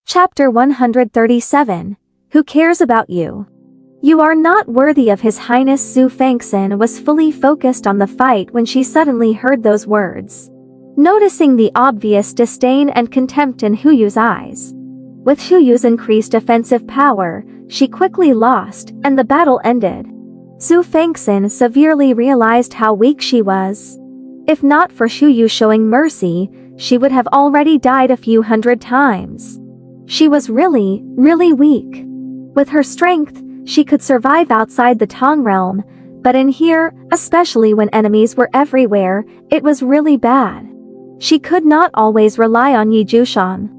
Chapter 137. Who cares about you? You are not worthy of His Highness. Xue Fanxin was fully focused on the fight when she suddenly heard those words. Noticing the obvious disdain and contempt in Huyu's eyes. With Huyu's increased offensive power, she quickly lost, and the battle ended. Xue Fanxin severely realized how weak she was. If not for Huyu showing mercy, she would have already died a few hundred times. She was really weak. With her strength, she could survive outside the Tang realm, but in here, especially when enemies were everywhere, it was really bad. She could not always rely on Jiushang.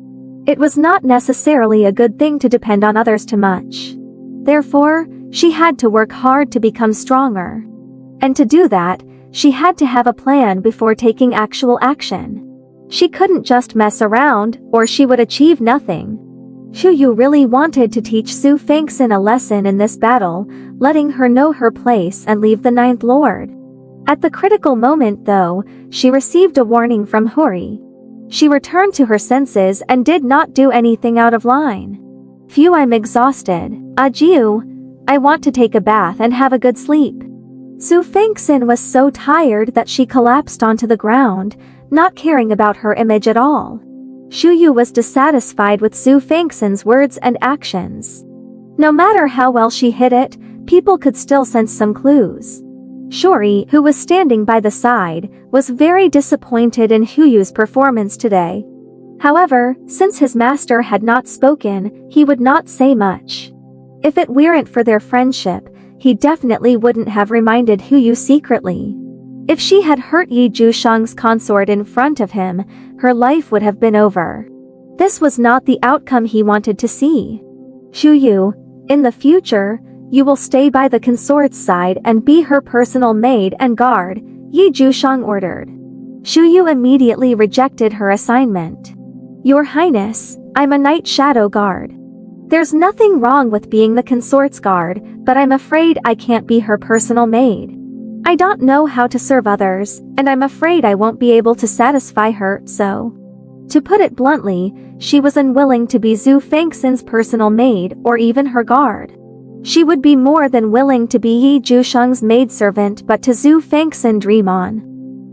It was not necessarily a good thing to depend on others too much. Therefore, she had to work hard to become stronger. And to do that, she had to have a plan before taking actual action. She couldn't just mess around, or she would achieve nothing. Huyu really wanted to teach Xue Fanxin a lesson in this battle, letting her know her place and leave the Ninth Lord. At the critical moment though, she received a warning from Hori. She returned to her senses and did not do anything out of line. Phew, I'm exhausted. Adieu. I want to take a bath and have a good sleep. Xue Fanxin was so tired that she collapsed onto the ground, not caring about her image at all. Huyu was dissatisfied with Xue Fanxin's words and actions. No matter how well she hid it, people could still sense some clues. Shuri, who was standing by the side, was very disappointed in Huyu's performance today. However, since his master had not spoken, he would not say much. If it weren't for their friendship, he definitely wouldn't have reminded Huyu secretly. If she had hurt Jiushang's consort in front of him, her life would have been over. This was not the outcome he wanted to see. Huyu, in the future, you will stay by the consort's side and be her personal maid and guard, Jiushang ordered. Huyu immediately rejected her assignment. Your Highness, I'm a night shadow guard. There's nothing wrong with being the consort's guard, but I'm afraid I can't be her personal maid. I don't know how to serve others, and I'm afraid I won't be able to satisfy her, so. To put it bluntly, she was unwilling to be Xue Fanxin's personal maid or even her guard. She would be more than willing to be Jiushang's maidservant, but to Xue Fanxin dream on.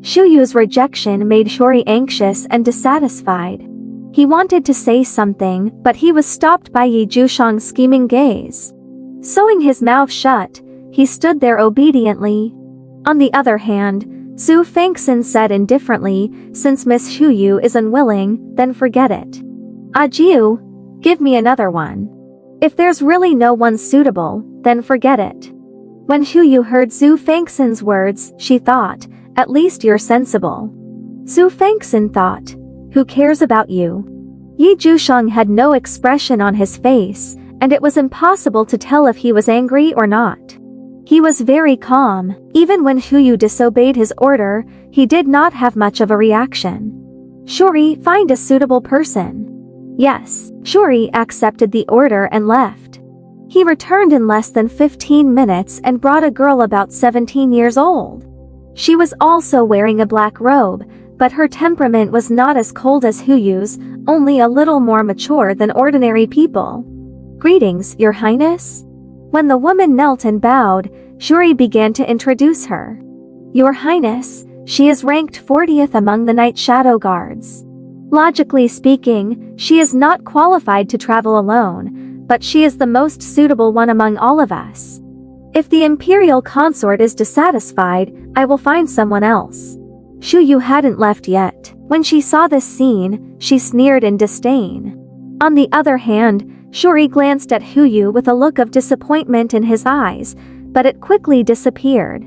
Huyu's rejection made Shuri anxious and dissatisfied. He wanted to say something, but he was stopped by Jiushang's scheming gaze. Sewing his mouth shut, he stood there obediently. On the other hand, Xue Fanxin said indifferently, since Miss Huyu is unwilling, then forget it. Adieu, give me another one. If there's really no one suitable, then forget it. When Huyu heard Xue Fanxin's words, she thought, at least you're sensible. Xue Fanxin thought, who cares about you? Jiushang had no expression on his face, and it was impossible to tell if he was angry or not. He was very calm. Even when Huyu disobeyed his order, he did not have much of a reaction. Shuri, find a suitable person. Yes, Shuri accepted the order and left. He returned in less than 15 minutes and brought a girl about 17 years old. She was also wearing a black robe, but her temperament was not as cold as Huyu's, only a little more mature than ordinary people. Greetings, Your Highness. When the woman knelt and bowed, Shuri began to introduce her. Your Highness, she is ranked 40th among the Night Shadow Guards. Logically speaking, she is not qualified to travel alone, but she is the most suitable one among all of us. If the Imperial Consort is dissatisfied, I will find someone else. Huyu hadn't left yet. When she saw this scene, she sneered in disdain. On the other hand, Shuri glanced at Huyu with a look of disappointment in his eyes, but it quickly disappeared.